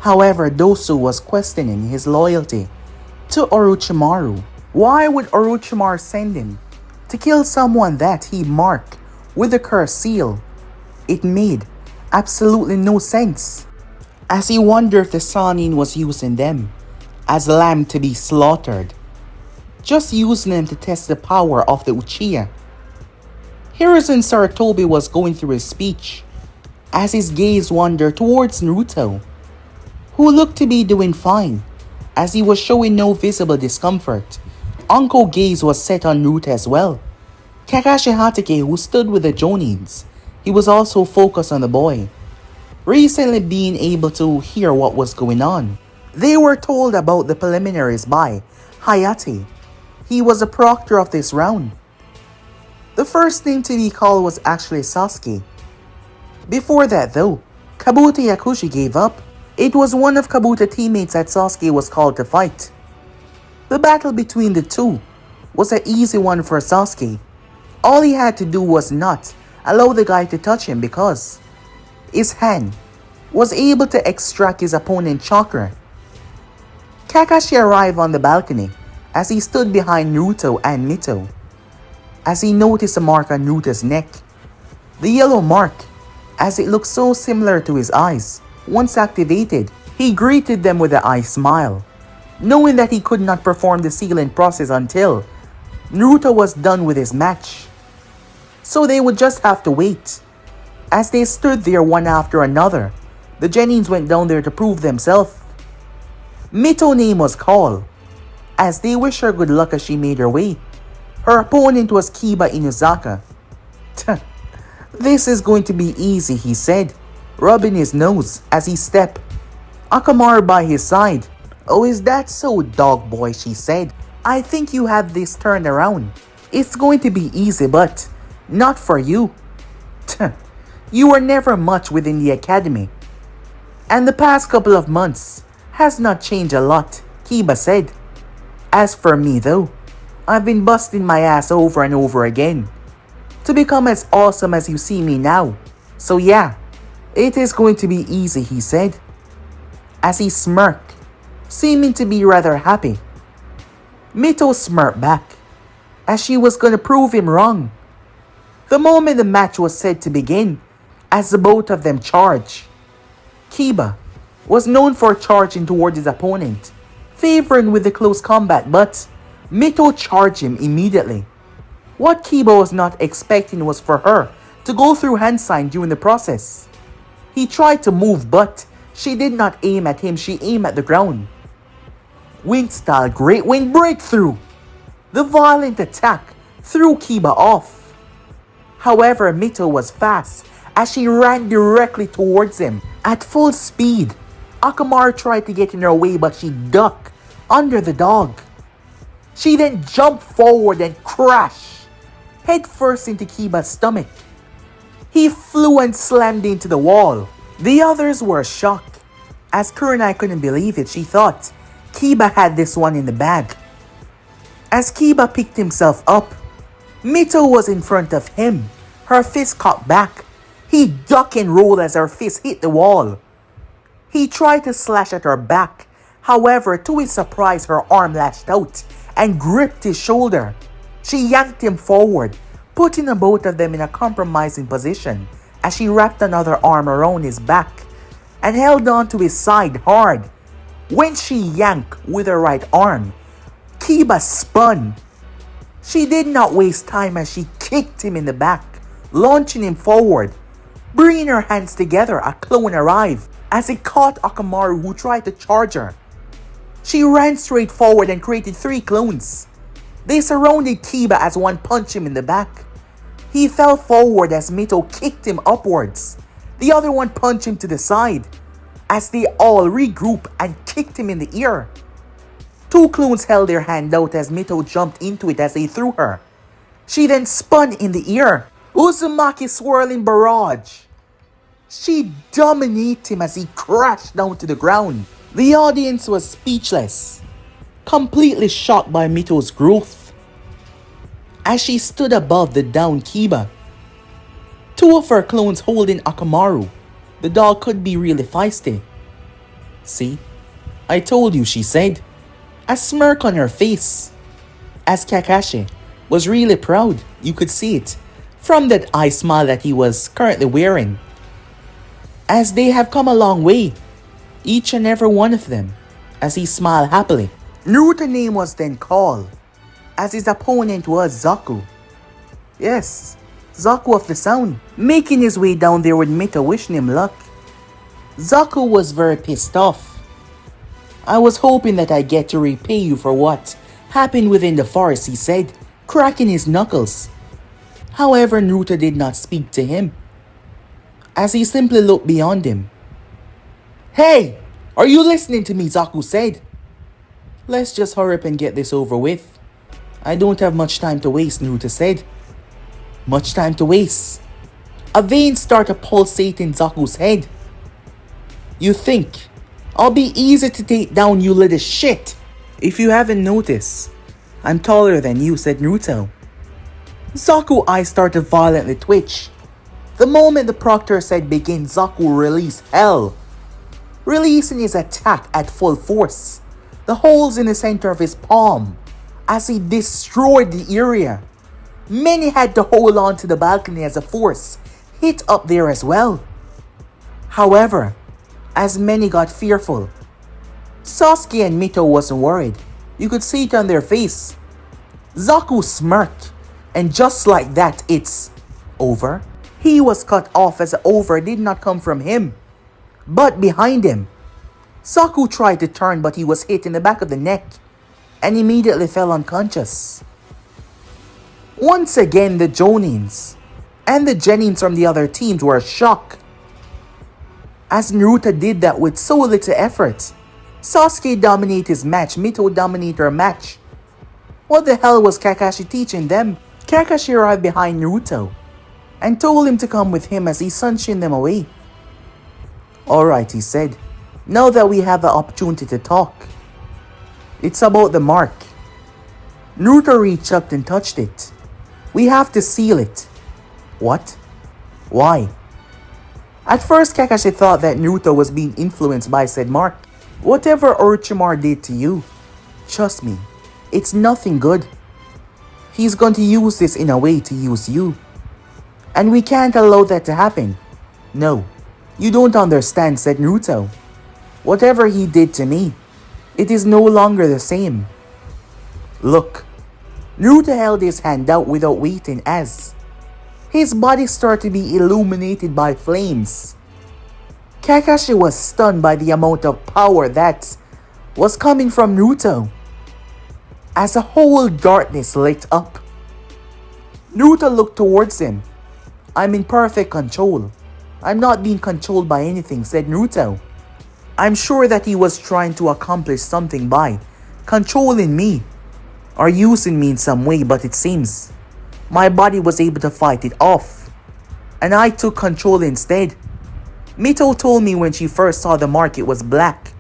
However, Dosu was questioning his loyalty to Orochimaru. Why would Orochimaru send him to kill someone that he marked with the curse seal? It made absolutely no sense, as he wondered if the Chuunin was using them as lamb to be slaughtered, just using them to test the power of the Uchiha. Hiruzen Sarutobi was going through his speech as his gaze wandered towards Naruto, who looked to be doing fine as he was showing no visible discomfort. Uncle gaze was set on Naruto as well. Kakashi Hatake, who stood with the Jonin's, he was also focused on the boy, recently being able to hear what was going on. They were told about the preliminaries by Hayate. He was the proctor of this round. The first name to be called was actually Sasuke. Before that though, Kabuto Yakushi gave up. It was one of Kabuto's teammates that Sasuke was called to fight. The battle between the two was an easy one for Sasuke. All he had to do was not allow the guy to touch him because his hand was able to extract his opponent's chakra. Kakashi arrived on the balcony as he stood behind Naruto and Mito, as he noticed a mark on Naruto's neck. The yellow mark, as it looked so similar to his eyes. Once activated, he greeted them with an eye smile, knowing that he could not perform the sealing process until Naruto was done with his match. So they would just have to wait. As they stood there one after another, the Genins went down there to prove themselves. Mito's name was called, as they wished her good luck as she made her way. Her opponent was Kiba Inuzaka. This is going to be easy, he said, rubbing his nose as he stepped. Shikamaru by his side. Oh, is that so, dog boy, she said. I think you have this turned around. It's going to be easy, but not for you. You were never much within the academy, and the past couple of months has not changed a lot, Kiba said. As for me though, I've been busting my ass over and over again to become as awesome as you see me now. So yeah, it is going to be easy, he said, as he smirked, seeming to be rather happy. Mito smirked back, as she was going to prove him wrong. The moment the match was set to begin, as the both of them charged. Kiba was known for charging toward his opponent, favoring with the close combat, but Mito charged him immediately. What Kiba was not expecting was for her to go through hand sign during the process. He tried to move, but she did not aim at him, she aimed at the ground. Wind style great wind breakthrough. The violent attack threw Kiba off. However, Mito was fast as she ran directly towards him at full speed. Shikamaru tried to get in her way, but she ducked under the dog. She then jumped forward and crashed headfirst into Kiba's stomach. He flew and slammed into the wall. The others were shocked, as Kurenai couldn't believe it. She thought Kiba had this one in the bag. As Kiba picked himself up, Mito was in front of him, her fist cocked back. He ducked and rolled as her fist hit the wall. He tried to slash at her back. However, to his surprise, her arm lashed out and gripped his shoulder. She yanked him forward, putting the both of them in a compromising position as she wrapped another arm around his back and held on to his side hard. When she yanked with her right arm, Kiba spun. She did not waste time as she kicked him in the back, launching him forward. Bringing her hands together, a clone arrived as it caught Shikamaru, who tried to charge her. She ran straight forward and created 3 clones. They surrounded Kiba as one punched him in the back. He fell forward as Mito kicked him upwards. The other one punched him to the side as they all regrouped and kicked him in the ear. 2 clones held their hand out as Mito jumped into it as they threw her. She then spun in the ear. Uzumaki swirling barrage. She dominated him as he crashed down to the ground. The audience was speechless, completely shocked by Mito's growth. As she stood above the downed Kiba, two of her clones holding Akamaru. The dog could be really feisty. See? I told you, she said, a smirk on her face. As Kakashi was really proud, you could see it, from that eye smile that he was currently wearing. As they have come a long way, each and every one of them, as he smiled happily. Naruto's name was then called, as his opponent was Zaku. Yes, Zaku of the sound, making his way down there with Mito wishing him luck. Zaku was very pissed off. I was hoping that I get to repay you for what happened within the forest, he said, cracking his knuckles. However, Naruto did not speak to him, as he simply looked beyond him. Hey, are you listening to me? Zaku said. Let's just hurry up and get this over with. I don't have much time to waste, Naruto said. Much time to waste. A vein started pulsating in Zaku's head. You think I'll be easy to take down, you little shit? If you haven't noticed, I'm taller than you, said Naruto. Zaku's eyes started violently twitch. The moment the proctor said begin, Zaku released hell, releasing his attack at full force. The holes in the center of his palm, as he destroyed the area. Many had to hold on to the balcony as the force hit up there as well. However, as many got fearful, Sasuke and Mito wasn't worried. You could see it on their face. Zaku smirked, and just like that, it's over. He was cut off, as the over did not come from him, but behind him. Zaku tried to turn, but he was hit in the back of the neck and immediately fell unconscious. Once again, the Jounins and the Genins from the other teams were shocked, as Naruto did that with so little effort. Sasuke dominated his match, Mito dominated her match. What the hell was Kakashi teaching them? Kakashi arrived behind Naruto and told him to come with him as he sunshined them away. Alright, he said. Now that we have the opportunity to talk, it's about the mark. Naruto reached up and touched it. We have to seal it. What? Why? At first, Kakashi thought that Naruto was being influenced by said mark. Whatever Orochimaru did to you, trust me, it's nothing good. He's going to use this in a way to use you. And we can't allow that to happen. No, you don't understand, said Naruto. Whatever he did to me, it is no longer the same. Look, Naruto held his hand out without waiting as his body started to be illuminated by flames. Kakashi was stunned by the amount of power that was coming from Naruto, as a whole darkness lit up. Naruto looked towards him. I'm in perfect control. I'm not being controlled by anything, said Naruto. I'm sure that he was trying to accomplish something by controlling me or using me in some way, but it seems my body was able to fight it off, and I took control instead. Mito told me when she first saw the mark it was black.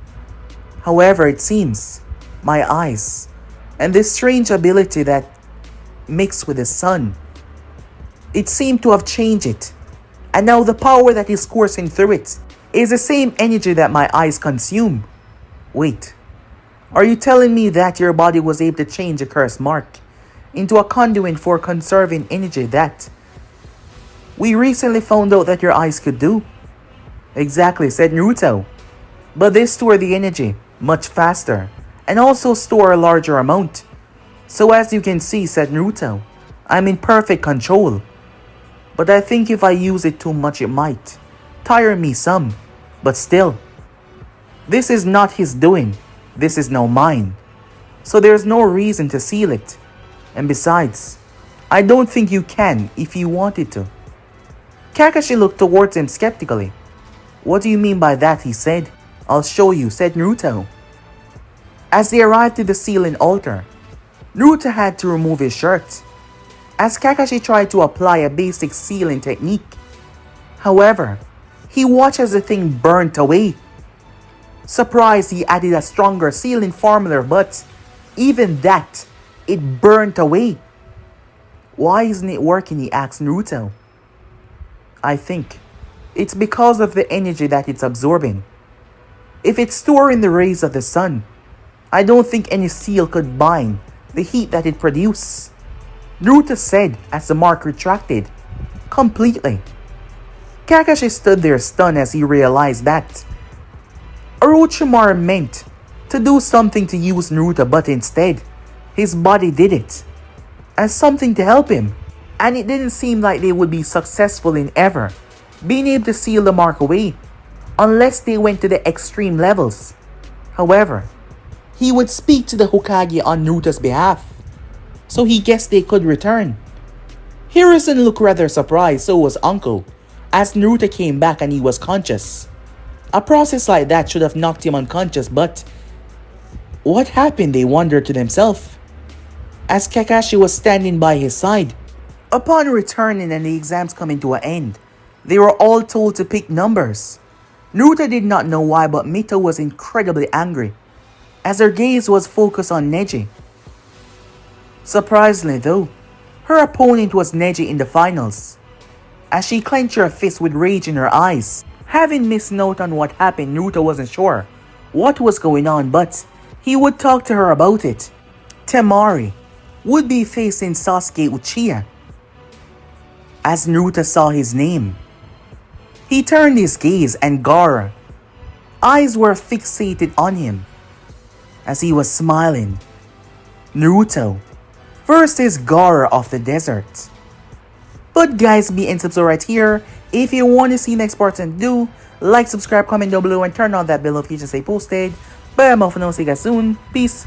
However, it seems my eyes and this strange ability that mixed with the sun, it seemed to have changed it, and now the power that is coursing through it is the same energy that my eyes consume. Wait, are you telling me that your body was able to change a cursed mark into a conduit for conserving energy that we recently found out that your eyes could do? Exactly, said Naruto. But they store the energy much faster and also store a larger amount. So as you can see, said Naruto, I'm in perfect control. But I think if I use it too much it might tire me some. But still, this is not his doing. This is now mine. So there's no reason to seal it. And besides, I don't think you can if you wanted to. Kakashi looked towards him skeptically. What do you mean by that? He said. I'll show you, said Naruto. As they arrived to the sealing altar, Naruto had to remove his shirt, as Kakashi tried to apply a basic sealing technique. However, he watched as the thing burnt away. Surprised, he added a stronger sealing formula, but even that, it burnt away. Why isn't it working? He asked Naruto. I think. It's because of the energy that it's absorbing. If it's storing the rays of the sun, I don't think any seal could bind the heat that it produces. Naruto said as the mark retracted completely. Kakashi stood there stunned as he realized that Orochimaru meant to do something to use Naruto, but instead, his body did it as something to help him. And it didn't seem like they would be successful in ever being able to seal the mark away unless they went to the extreme levels. However, he would speak to the Hokage on Naruto's behalf, so he guessed they could return. Hiruzen looked rather surprised, so was Uncle, as Naruto came back and he was conscious. A process like that should have knocked him unconscious, but what happened, they wondered to themselves, as Kakashi was standing by his side. Upon returning and the exams coming to an end, they were all told to pick numbers. Naruto did not know why, but Mito was incredibly angry, as her gaze was focused on Neji. Surprisingly though, her opponent was Neji in the finals, as she clenched her fist with rage in her eyes. Having missed note on what happened, Naruto wasn't sure what was going on, but he would talk to her about it. Temari would be facing Sasuke Uchiha. As Naruto saw his name, he turned his gaze and Gaara eyes were fixated on him as he was smiling. Naruto versus Gaara of the desert. But guys, be and subscribe right here. If you want to see next part, and do like, subscribe, comment down below, and turn on that bell notification to stay posted. But I'm off and I'll see you guys soon. Peace.